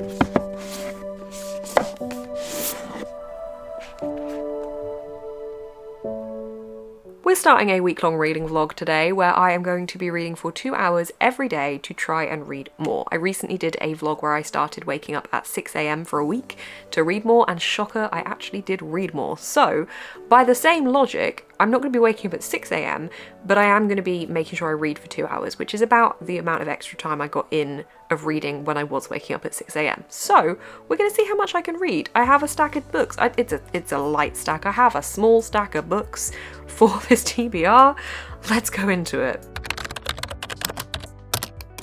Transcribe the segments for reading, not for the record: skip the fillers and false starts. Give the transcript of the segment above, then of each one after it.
We're starting a week-long reading vlog today where I am going to be reading for 2 hours every day to try and read more. I recently did a vlog where I started waking up at 6 AM for a week to read more, and shocker, I actually did read more. So by the same logic, I'm not going to be waking up at 6 AM, but I am going to be making sure I read for 2 hours, which is about the amount of extra time I got in of reading when I was waking up at 6 AM. So we're going to see how much I can read. I have a stack of books. It's a light stack. I have a small stack of books for this TBR. Let's go into it.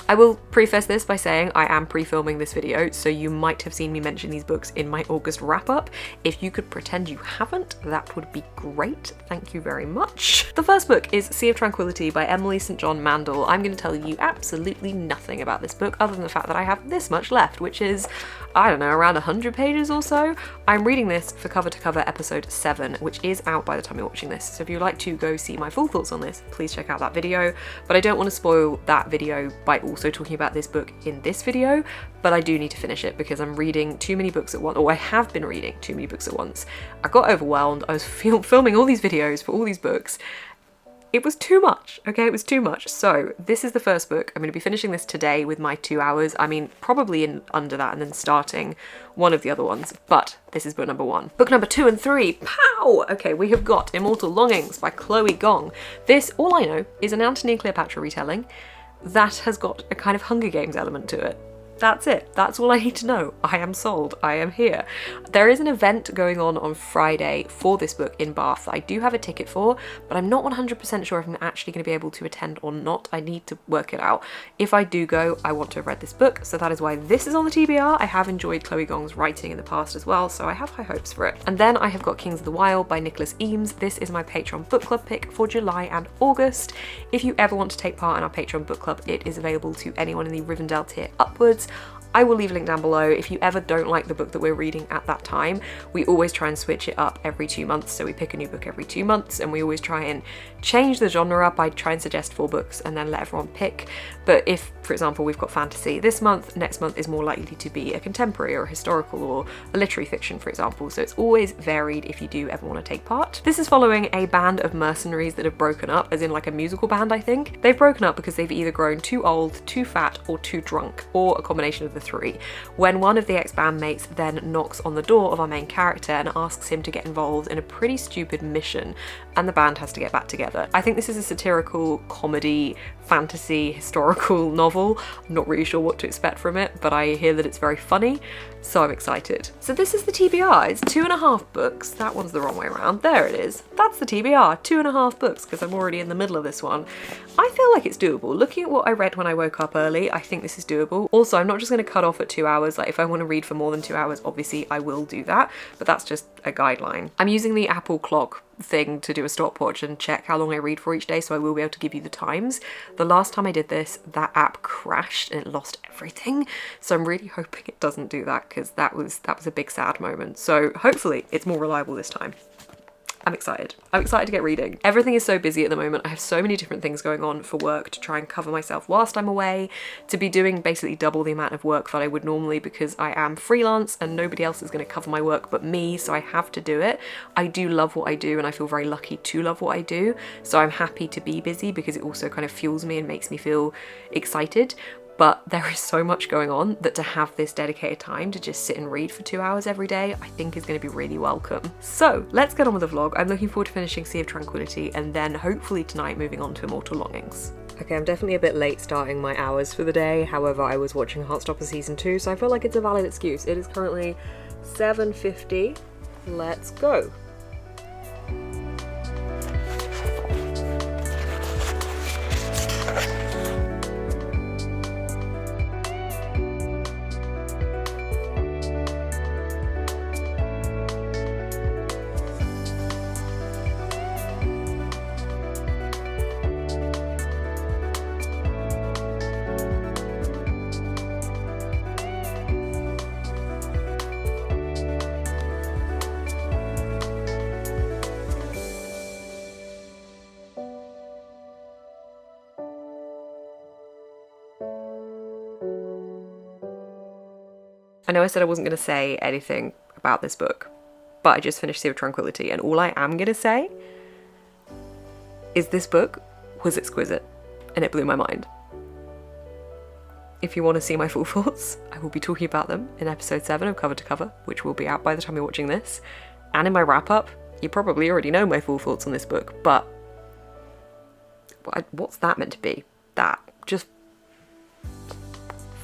I will preface this by saying I am pre-filming this video, so you might have seen me mention these books in my August wrap-up. If you could pretend you haven't, that would be great. Thank you very much. The first book is Sea of Tranquility by Emily St. John Mandel. I'm going to tell you absolutely nothing about this book other than the fact that I have this much left, which is, I don't know, around 100 pages or so. I'm reading this for Cover to Cover episode 7, which is out by the time you're watching this. So if you'd like to go see my full thoughts on this, please check out that video. But I don't want to spoil that video by also talking about this book in this video, but I do need to finish it because I'm reading too many books at once, or I have been reading too many books at once. I got overwhelmed. I was filming all these videos for all these books. It was too much, okay? It was too much. So this is the first book. I'm going to be finishing this today with my 2 hours. I mean, probably in under that, and then starting one of the other ones. But this is book number 1. Book number 2 and 3. Pow! Okay, we have got Immortal Longings by Chloe Gong. This, all I know, is an Antony and Cleopatra retelling that has got a kind of Hunger Games element to it. That's it. That's all I need to know. I am sold. I am here. There is an event going on Friday for this book in Bath that I do have a ticket for, but I'm not 100% sure if I'm actually going to be able to attend or not. I need to work it out. If I do go, I want to have read this book, so that is why this is on the TBR. I have enjoyed Chloe Gong's writing in the past as well, so I have high hopes for it. And then I have got Kings of the Wild by Nicholas Eames. This is my Patreon book club pick for July and August. If you ever want to take part in our Patreon book club, it is available to anyone in the Rivendell tier upwards. I will leave a link down below. If you ever don't like the book that we're reading at that time, we always try and switch it up every 2 months. So we pick a new book every 2 months, and we always try and change the genre up. I try and suggest 4 books and then let everyone pick. But if, for example, we've got fantasy this month, next month is more likely to be a contemporary or a historical or a literary fiction, for example. So it's always varied if you do ever want to take part. This is following a band of mercenaries that have broken up, as in like a musical band, I think. They've broken up because they've either grown too old, too fat, or too drunk, or a combination of the 3. When one of the ex-bandmates then knocks on the door of our main character and asks him to get involved in a pretty stupid mission, and the band has to get back together. I think this is a satirical comedy, fantasy, historical novel. I'm not really sure what to expect from it, but I hear that it's very funny, so I'm excited. So this is the TBR. It's 2.5 books. That one's the wrong way around. There it is. That's the TBR. 2.5 books, because I'm already in the middle of this one. I feel like it's doable. Looking at what I read when I woke up early, I think this is doable. Also, I'm not just going to cut off at 2 hours. Like, if I want to read for more than 2 hours, obviously I will do that, but that's just a guideline. I'm using the Apple clock thing to do a stopwatch and check how long I read for each day, so I will be able to give you the times. The last time I did this, that app crashed and it lost everything, so I'm really hoping it doesn't do that, because that was a big sad moment. So hopefully it's more reliable this time. I'm excited. I'm excited to get reading. Everything is so busy at the moment. I have so many different things going on for work to try and cover myself whilst I'm away, to be doing basically double the amount of work that I would normally, because I am freelance and nobody else is going to cover my work but me, so I have to do it. I do love what I do and I feel very lucky to love what I do, so I'm happy to be busy because it also kind of fuels me and makes me feel excited. But there is so much going on that to have this dedicated time to just sit and read for 2 hours every day, I think is going to be really welcome. So let's get on with the vlog. I'm looking forward to finishing Sea of Tranquility and then hopefully tonight moving on to Immortal Longings. Okay, I'm definitely a bit late starting my hours for the day. However, I was watching Heartstopper Season 2, so I feel like it's a valid excuse. It is currently 7:50. Let's go. I know I said I wasn't going to say anything about this book, but I just finished Sea of Tranquility, and all I am going to say is this book was exquisite, and it blew my mind. If you want to see my full thoughts, I will be talking about them in episode 7 of Cover to Cover, which will be out by the time you're watching this. And in my wrap-up, you probably already know my full thoughts on this book, but what's that meant to be? That just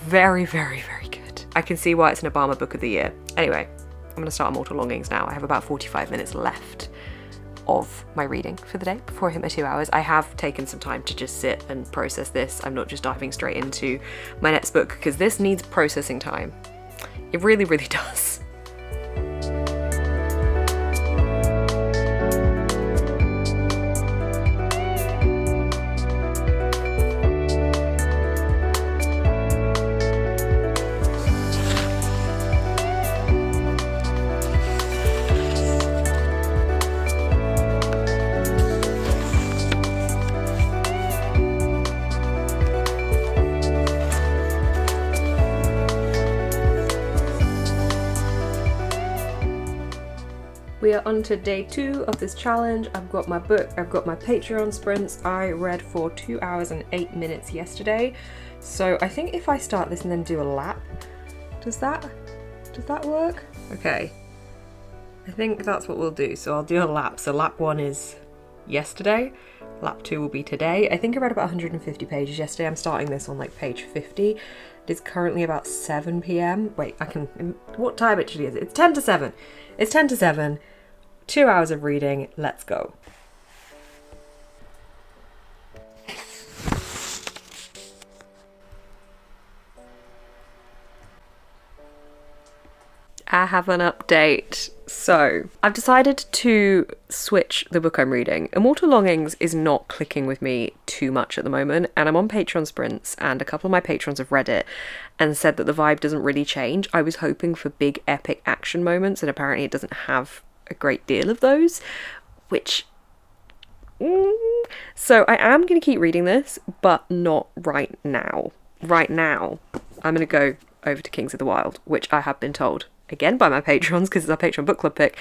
very, very, very good. I can see why it's an Obama Book of the Year. Anyway, I'm going to start Immortal Longings now. I have about 45 minutes left of my reading for the day before I hit my 2 hours. I have taken some time to just sit and process this. I'm not just diving straight into my next book, because this needs processing time. It really, really does. We are on to day 2 of this challenge. I've got my book, I've got my Patreon sprints. I read for 2 hours and 8 minutes yesterday. So I think if I start this and then do a lap, does that work? Okay, I think that's what we'll do. So I'll do a lap. So lap 1 is yesterday, lap 2 will be today. I think I read about 150 pages yesterday. I'm starting this on like page 50. It is currently about 7 p.m. Wait, what time actually is it? It's 10 to 7. It's 10 to 7. 2 hours of reading, let's go. I have an update. So, I've decided to switch the book I'm reading. Immortal Longings is not clicking with me too much at the moment, and I'm on Patreon sprints, and a couple of my patrons have read it and said that the vibe doesn't really change. I was hoping for big epic action moments, and apparently it doesn't have a great deal of those, which so I am going to keep reading this, but not right now. Right now I'm going to go over to Kings of the Wild, which I have been told, again by my patrons, because it's our Patreon book club pick,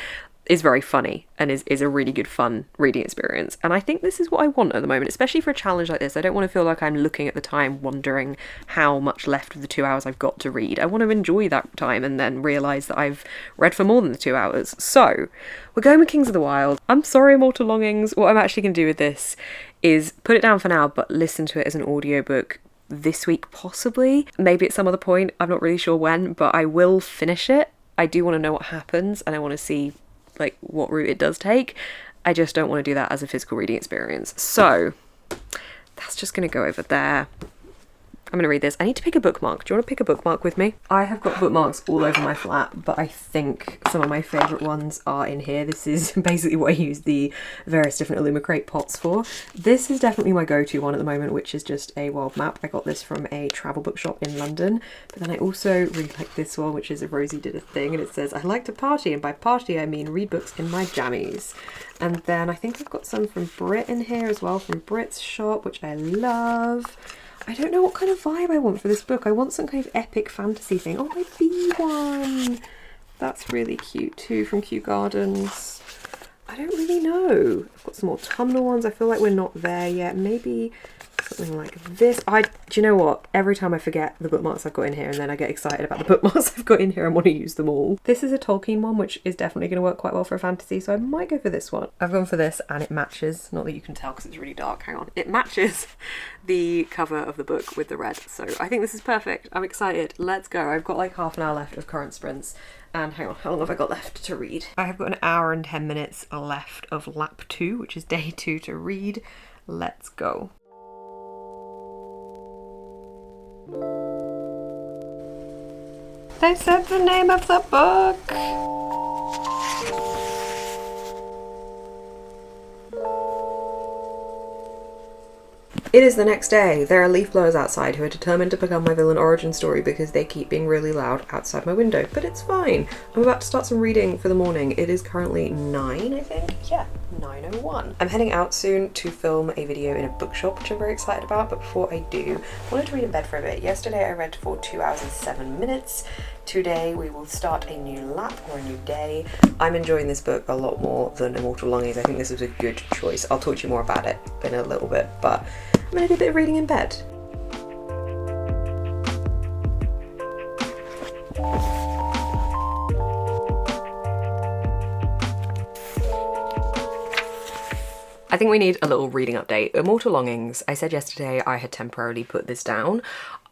is very funny and is a really good fun reading experience. And I think this is what I want at the moment, especially for a challenge like this. I don't want to feel like I'm looking at the time wondering how much left of the 2 hours I've got to read. I want to enjoy that time and then realise that I've read for more than the 2 hours. So we're going with Kings of the Wild. I'm sorry, Immortal Longings. What I'm actually going to do with this is put it down for now, but listen to it as an audiobook this week possibly. Maybe at some other point, I'm not really sure when, but I will finish it. I do want to know what happens, and I want to see like what route it does take. I just don't want to do that as a physical reading experience. So that's just going to go over there. I'm going to read this. I need to pick a bookmark. Do you want to pick a bookmark with me? I have got bookmarks all over my flat, but I think some of my favourite ones are in here. This is basically what I use the various different Illumicrate pots for. This is definitely my go-to one at the moment, which is just a world map. I got this from a travel bookshop in London, but then I also really like this one, which is a Rosie Did a Thing, and it says, I like to party, and by party I mean read books in my jammies. And then I think I've got some from Brit in here as well, from Brit's shop, which I love. I don't know what kind of vibe I want for this book. I want some kind of epic fantasy thing. Oh, my bee one! That's really cute too, from Kew Gardens. I don't really know. I've got some autumnal ones. I feel like we're not there yet. Maybe something like this. Do you know what? Every time I forget the bookmarks I've got in here, and then I get excited about the bookmarks I've got in here and want to use them all. This is a Tolkien one, which is definitely going to work quite well for a fantasy, so I might go for this one. I've gone for this, and it matches, not that you can tell because it's really dark, hang on. It matches the cover of the book with the red, so I think this is perfect. I'm excited. Let's go. I've got like half an hour left of current sprints. And hang on, how long have I got left to read? I have got an hour and 10 minutes left of lap 2, which is day 2 to read. Let's go. They said the name of the book! It is the next day. There are leaf blowers outside who are determined to become my villain origin story because they keep being really loud outside my window. But it's fine. I'm about to start some reading for the morning. It is currently 9, I think. Yeah. 9:01. I'm heading out soon to film a video in a bookshop, which I'm very excited about, but before I do, I wanted to read in bed for a bit. Yesterday I read for 2 hours and 7 minutes. Today we will start a new lap or a new day. I'm enjoying this book a lot more than Immortal Longings. I think this was a good choice. I'll talk to you more about it in a little bit, but I'm gonna do a bit of reading in bed. I think we need a little reading update. Immortal Longings, I said yesterday I had temporarily put this down.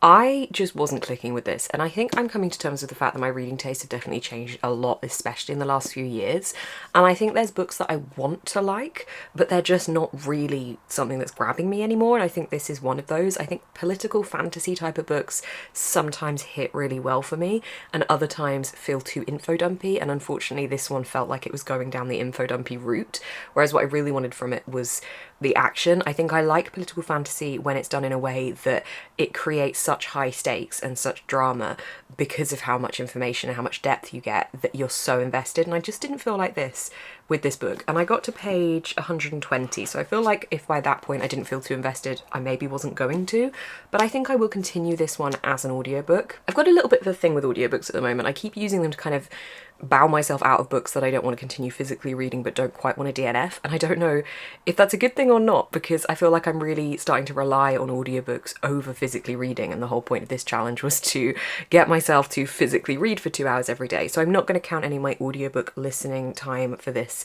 I just wasn't clicking with this, and I think I'm coming to terms with the fact that my reading tastes have definitely changed a lot, especially in the last few years. And I think there's books that I want to like, but they're just not really something that's grabbing me anymore, and I think this is one of those. I think political fantasy type of books sometimes hit really well for me, and other times feel too info-dumpy, and unfortunately this one felt like it was going down the info-dumpy route, whereas what I really wanted from it was the action. I think I like political fantasy when it's done in a way that it creates such high stakes and such drama because of how much information and how much depth you get that you're so invested, and I just didn't feel like this with this book. And I got to page 120, so I feel like if by that point I didn't feel too invested, I maybe wasn't going to, but I think I will continue this one as an audiobook. I've got a little bit of a thing with audiobooks at the moment. I keep using them to kind of bow myself out of books that I don't want to continue physically reading but don't quite want to DNF, and I don't know if that's a good thing or not, because I feel like I'm really starting to rely on audiobooks over physically reading, and the whole point of this challenge was to get myself to physically read for 2 hours every day. So I'm not going to count any of my audiobook listening time for this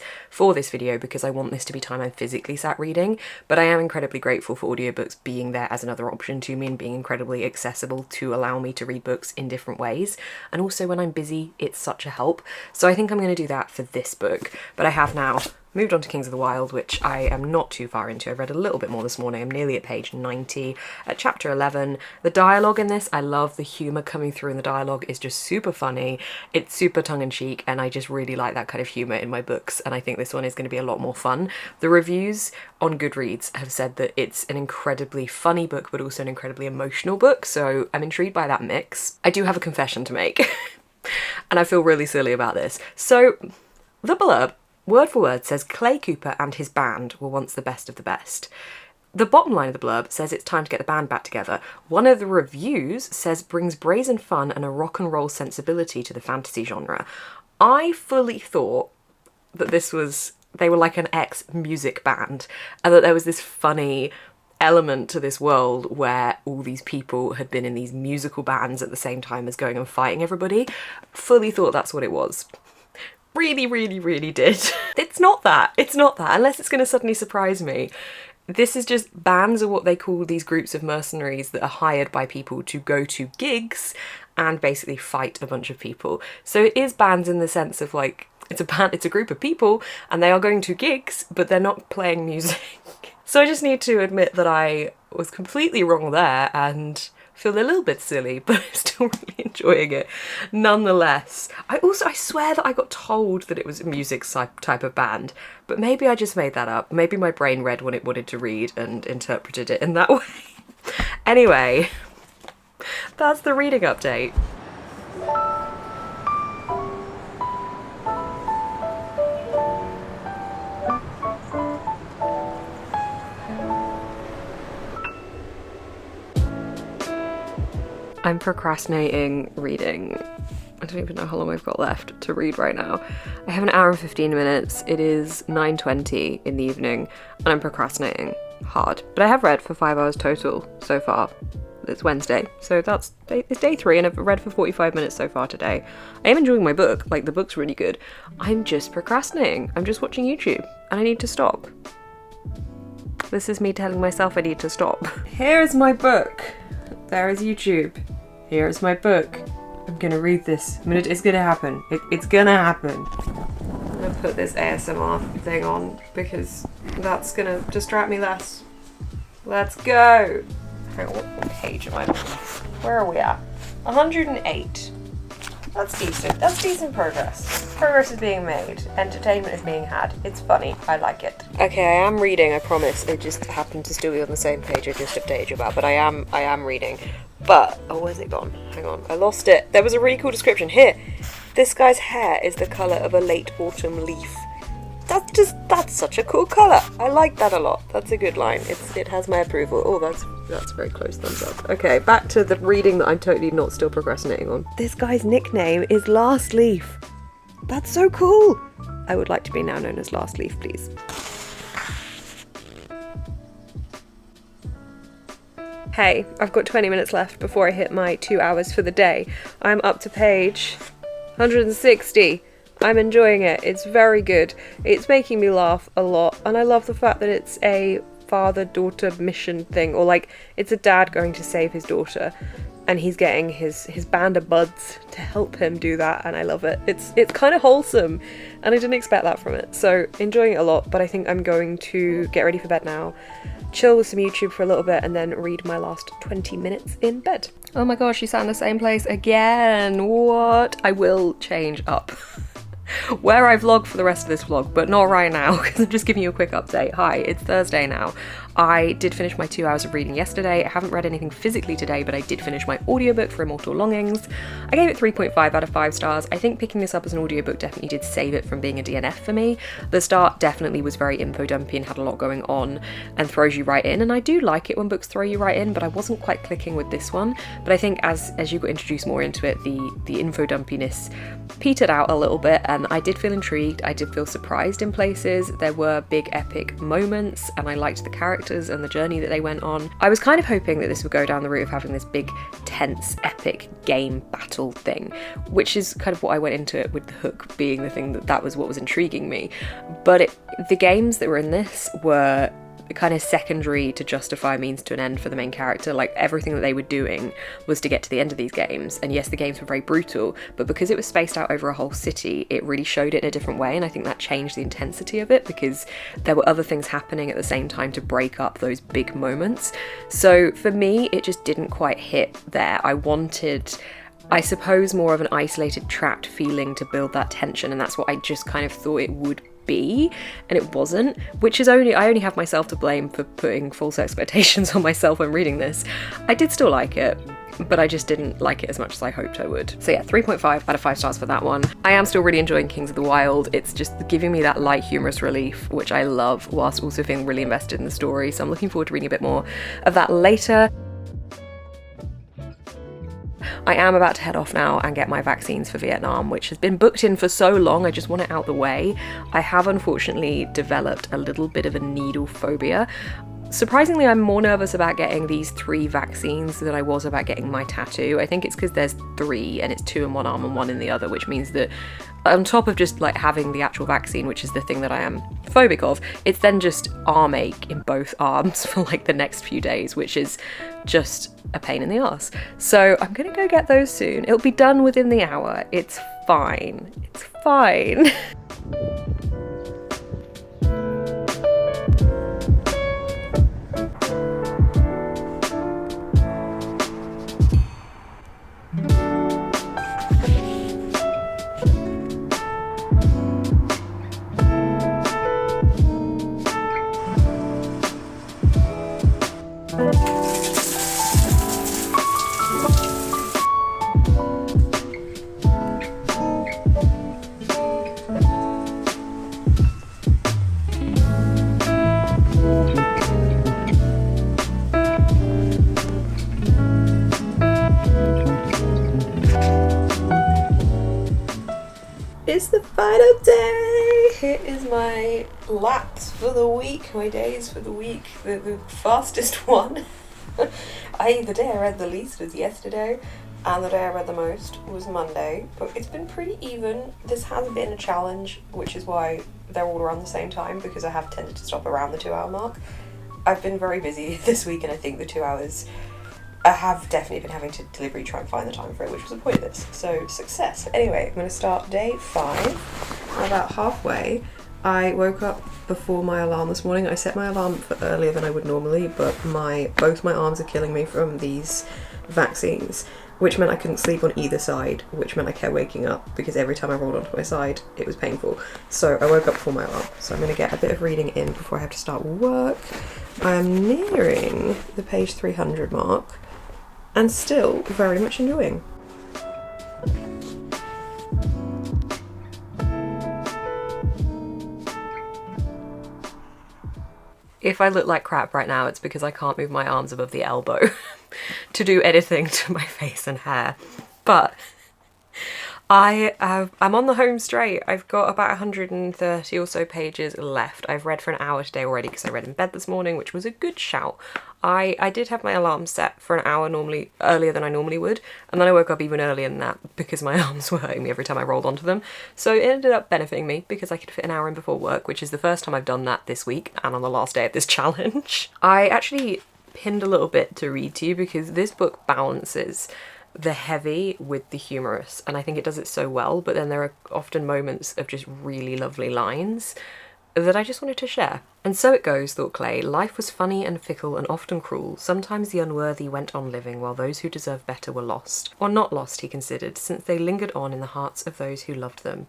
video, because I want this to be time I'm physically sat reading, but I am incredibly grateful for audiobooks being there as another option to me and being incredibly accessible to allow me to read books in different ways, and also when I'm busy it's such a help. So I think I'm going to do that for this book, but I have now moved on to Kings of the Wild, which I am not too far into. I've read a little bit more this morning. I'm nearly at page 90, at chapter 11. The dialogue in this, I love the humour coming through in the dialogue, is just super funny. It's super tongue-in-cheek, and I just really like that kind of humour in my books, and I think this one is going to be a lot more fun. The reviews on Goodreads have said that it's an incredibly funny book, but also an incredibly emotional book, so I'm intrigued by that mix. I do have a confession to make, and I feel really silly about this. So, the blurb, word for word, says Clay Cooper and his band were once the best of the best. The bottom line of the blurb says it's time to get the band back together. One of the reviews says brings brazen fun and a rock and roll sensibility to the fantasy genre. I fully thought that they were like an ex-music band, and that there was this funny element to this world where all these people had been in these musical bands at the same time as going and fighting everybody. Fully thought that's what it was. Really, really, really did. It's not that, unless it's going to suddenly surprise me. This is just, bands are what they call these groups of mercenaries that are hired by people to go to gigs and basically fight a bunch of people. So it is bands in the sense of like, it's a group of people and they are going to gigs, but they're not playing music. So I just need to admit that I was completely wrong there and feel a little bit silly, but I'm still really enjoying it nonetheless. I swear that I got told that it was a music type of band, but maybe I just made that up. Maybe my brain read what it wanted to read and interpreted it in that way. Anyway, that's the reading update. I'm procrastinating reading. I don't even know how long I've got left to read right now. I have an hour and 15 minutes. It is 9:20 in the evening and I'm procrastinating hard. But I have read for 5 hours total so far. It's Wednesday, so it's day 3 and I've read for 45 minutes so far today. I am enjoying my book, like the book's really good. I'm just procrastinating. I'm just watching YouTube and I need to stop. This is me telling myself I need to stop. Here is my book. There is YouTube. Here is my book. I'm gonna read this. It's gonna happen. It's gonna happen. I'm gonna put this ASMR thing on because that's gonna distract me less. Let's go. Hang on, what page am I on? Where are we at? 108. That's decent. That's decent progress. Progress is being made. Entertainment is being had. It's funny. I like it. Okay, I am reading, I promise. It just happened to still be on the same page I just updated you about, but I am reading. But, oh, where's it gone? Hang on, I lost it. There was a really cool description. Here, this guy's hair is the colour of a late autumn leaf. that's such a cool colour. I like that a lot. That's a good line. It has my approval. Oh, that's very close thumbs up. Okay, back to the reading that I'm totally not still procrastinating on. This guy's nickname is Last Leaf. That's so cool. I would like to be now known as Last Leaf, please. Hey, I've got 20 minutes left before I hit my 2 hours for the day. I'm up to page 160. I'm enjoying it. It's very good. It's making me laugh a lot, and I love the fact that it's a father-daughter mission thing, or like it's a dad going to save his daughter, and he's getting his band of buds to help him do that, and I love it. It's kind of wholesome, and I didn't expect that from it, so enjoying it a lot. But I think I'm going to get ready for bed now, chill with some YouTube for a little bit, and then read my last 20 minutes in bed. Oh my gosh, she sat in the same place again. What? I will change up where I vlog for the rest of this vlog, but not right now, because I'm just giving you a quick update. Hi, it's Thursday now. I did finish my 2 hours of reading yesterday. I haven't read anything physically today, but I did finish my audiobook for Immortal Longings. I gave it 3.5 out of 5 stars. I think picking this up as an audiobook definitely did save it from being a DNF for me. The start definitely was very info dumpy and had a lot going on and throws you right in, and I do like it when books throw you right in, but I wasn't quite clicking with this one. But I think as you got introduced more into it, the info dumpiness petered out a little bit, and I did feel intrigued. I did feel surprised in places. There were big epic moments, and I liked the characters and the journey that they went on. I was kind of hoping that this would go down the route of having this big, tense, epic game battle thing, which is kind of what I went into it with, the hook being the thing that was what was intriguing me. But the games that were in this were kind of secondary to justify means to an end for the main character. Like, everything that they were doing was to get to the end of these games, and yes, the games were very brutal, but because it was spaced out over a whole city, it really showed it in a different way, and I think that changed the intensity of it because there were other things happening at the same time to break up those big moments. So for me, it just didn't quite hit there. I wanted, I suppose, more of an isolated, trapped feeling to build that tension, and that's what I just kind of thought it would be, and it wasn't, which is I only have myself to blame for putting false expectations on myself when reading this. I did still like it, but I just didn't like it as much as I hoped I would. So yeah, 3.5 out of 5 stars for that one. I am still really enjoying Kings of the Wild. It's just giving me that light humorous relief, which I love, whilst also feeling really invested in the story, so I'm looking forward to reading a bit more of that later. I am about to head off now and get my vaccines for Vietnam, which has been booked in for so long. I just want it out the way. I have unfortunately developed a little bit of a needle phobia. Surprisingly, I'm more nervous about getting these 3 vaccines than I was about getting my tattoo. I think it's because there's 3 and it's 2 in one arm and 1 in the other, which means that on top of just like having the actual vaccine, which is the thing that I am phobic of, it's then just arm ache in both arms for like the next few days, which is just a pain in the ass. So I'm gonna go get those soon. It'll be done within the hour. It's fine. It's fine. It's the final day. Here is my laps for the week, my days for the week, the fastest one. The day I read the least was yesterday, and the day I read the most was Monday, but it's been pretty even. This has been a challenge, which is why they're all around the same time, because I have tended to stop around the 2 hour mark. I've been very busy this week, and I think the 2 hours, I have definitely been having to deliberately try and find the time for it, which was the point of this, so success. Anyway, I'm going to start day 5. I'm about halfway. I woke up before my alarm this morning. I set my alarm for earlier than I would normally, but both my arms are killing me from these vaccines, which meant I couldn't sleep on either side, which meant I kept waking up because every time I rolled onto my side, it was painful. So I woke up before my alarm. So I'm going to get a bit of reading in before I have to start work. I'm nearing the page 300 mark, and still very much enjoying. If I look like crap right now, it's because I can't move my arms above the elbow to do anything to my face and hair. But I'm on the home straight. I've got about 130 or so pages left. I've read for an hour today already because I read in bed this morning, which was a good shout. I did have my alarm set for an hour earlier than I normally would, and then I woke up even earlier than that because my arms were hurting me every time I rolled onto them. So it ended up benefiting me because I could fit an hour in before work, which is the first time I've done that this week and on the last day of this challenge. I actually pinned a little bit to read to you because this book balances the heavy with the humorous, and I think it does it so well, but then there are often moments of just really lovely lines that I just wanted to share. And so it goes, thought Clay, life was funny and fickle and often cruel. Sometimes the unworthy went on living while those who deserved better were lost. Or not lost, he considered, since they lingered on in the hearts of those who loved them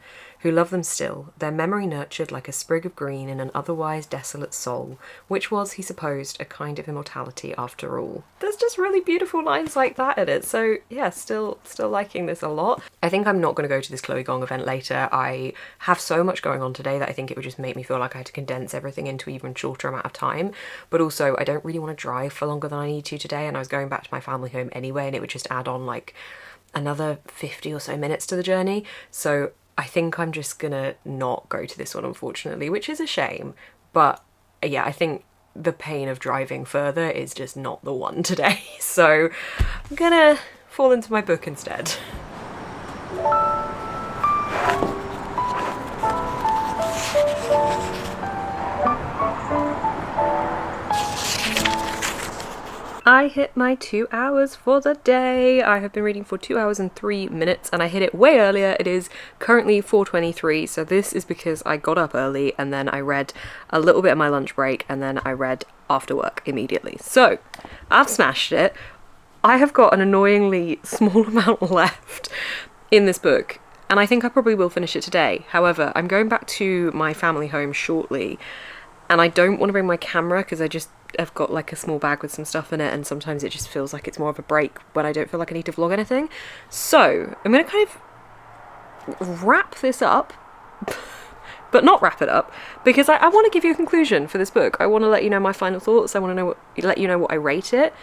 still, their memory nurtured like a sprig of green in an otherwise desolate soul, which was, he supposed, a kind of immortality after all. There's just really beautiful lines like that in it, so yeah, still liking this a lot. I think I'm not going to go to this Chloe Gong event later. I have so much going on today that I think it would just make me feel like I had to condense everything into an even shorter amount of time, but also I don't really want to drive for longer than I need to today, and I was going back to my family home anyway, and it would just add on like another 50 or so minutes to the journey, so I think I'm just gonna not go to this one, unfortunately, which is a shame. But yeah, I think the pain of driving further is just not the one today. So I'm gonna fall into my book instead. I hit my 2 hours for the day. I have been reading for 2 hours and 3 minutes and I hit it way earlier. It is currently 4:23, so this is because I got up early and then I read a little bit of my lunch break and then I read after work immediately. So I've smashed it. I have got an annoyingly small amount left in this book and I think I probably will finish it today. However, I'm going back to my family home shortly and I don't want to bring my camera because I've got like a small bag with some stuff in it, and sometimes it just feels like it's more of a break when I don't feel like I need to vlog anything. So I'm going to kind of wrap this up, but not wrap it up, because I want to give you a conclusion for this book. I want to let you know my final thoughts. I want to let you know what I rate it,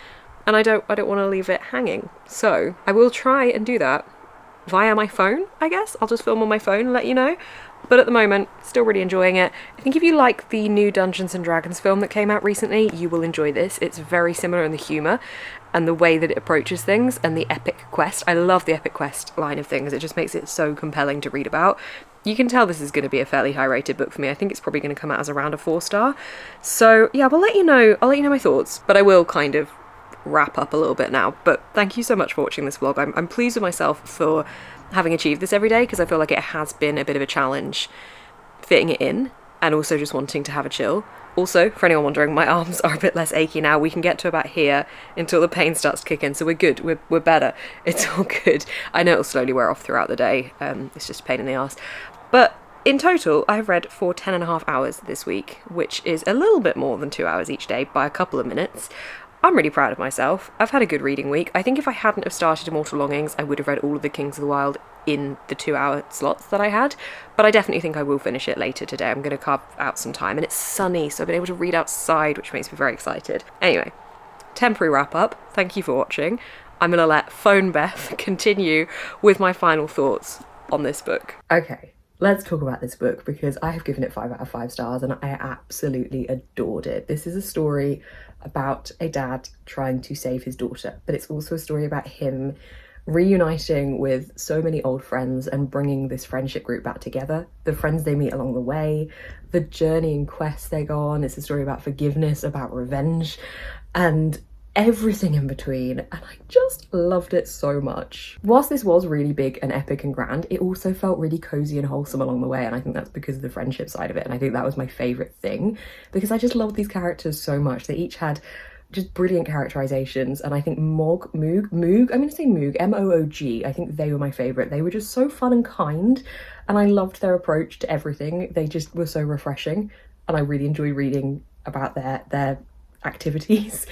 and I don't want to leave it hanging. So I will try and do that via my phone, I guess. I'll just film on my phone and let you know. But at the moment, still really enjoying it. I think if you like the new Dungeons & Dragons film that came out recently, you will enjoy this. It's very similar in the humour and the way that it approaches things and the epic quest. I love the epic quest line of things. It just makes it so compelling to read about. You can tell this is going to be a fairly high rated book for me. I think it's probably going to come out as around a 4-star. So yeah, I'll let you know my thoughts, but I will kind of wrap up a little bit now. But thank you so much for watching this vlog. I'm pleased with myself for having achieved this every day, because I feel like it has been a bit of a challenge fitting it in and also just wanting to have a chill. Also, for anyone wondering, my arms are a bit less achy now. We can get to about here until the pain starts to kick in, so we're good, we're better, it's all good. I know it'll slowly wear off throughout the day, it's just a pain in the arse. But in total, I've read for 10.5 hours this week, which is a little bit more than 2 hours each day by a couple of minutes. I'm really proud of myself. I've had a good reading week. I think if I hadn't have started Immortal Longings, I would have read all of the Kings of the Wild in the 2-hour slots that I had, but I definitely think I will finish it later today. I'm going to carve out some time, and it's sunny, so I've been able to read outside, which makes me very excited. Anyway, temporary wrap up. Thank you for watching. I'm going to let Phone Beth continue with my final thoughts on this book. Okay, let's talk about this book, because I have given it 5 out of 5 stars and I absolutely adored it. This is a story about a dad trying to save his daughter, but it's also a story about him reuniting with so many old friends and bringing this friendship group back together, the friends they meet along the way, the journey and quest they go on. It's a story about forgiveness, about revenge, and everything in between, and I just loved it so much. Whilst this was really big and epic and grand, it also felt really cozy and wholesome along the way, and I think that's because of the friendship side of it, and I think that was my favourite thing, because I just loved these characters so much. They each had just brilliant characterizations, and I think Moog, I'm gonna say Moog, M-O-O-G, I think they were my favourite. They were just so fun and kind, and I loved their approach to everything. They just were so refreshing, and I really enjoy reading about their activities.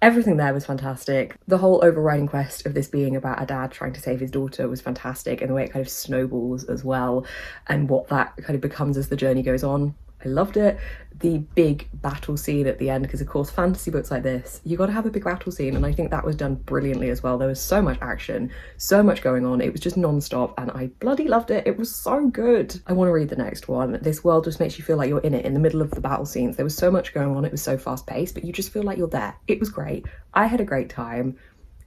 Everything there was fantastic. The whole overriding quest of this being about a dad trying to save his daughter was fantastic, and the way it kind of snowballs as well, and what that kind of becomes as the journey goes on. I loved it. The big battle scene at the end, because of course fantasy books like this, you got to have a big battle scene, and I think that was done brilliantly as well. There was so much action, so much going on, it was just non-stop, and I bloody loved it. It was so good. I want to read the next one. This world just makes you feel like you're in it, in the middle of the battle scenes. There was so much going on, it was so fast-paced, but you just feel like you're there. It was great. I had a great time.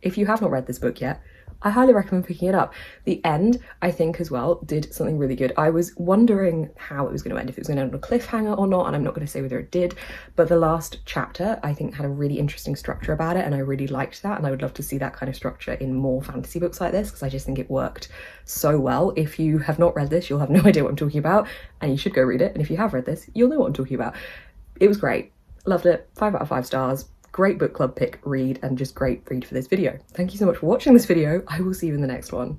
If you have not read this book yet, I highly recommend picking it up. The end, I think, as well, did something really good. I was wondering how it was going to end, if it was going to end on a cliffhanger or not, and I'm not going to say whether it did, but the last chapter, I think, had a really interesting structure about it, and I really liked that, and I would love to see that kind of structure in more fantasy books like this, because I just think it worked so well. If you have not read this, you'll have no idea what I'm talking about, and you should go read it, and if you have read this, you'll know what I'm talking about. It was great. Loved it. 5 out of 5 stars. Great book club pick read, and just great read for this video. Thank you so much for watching this video. I will see you in the next one.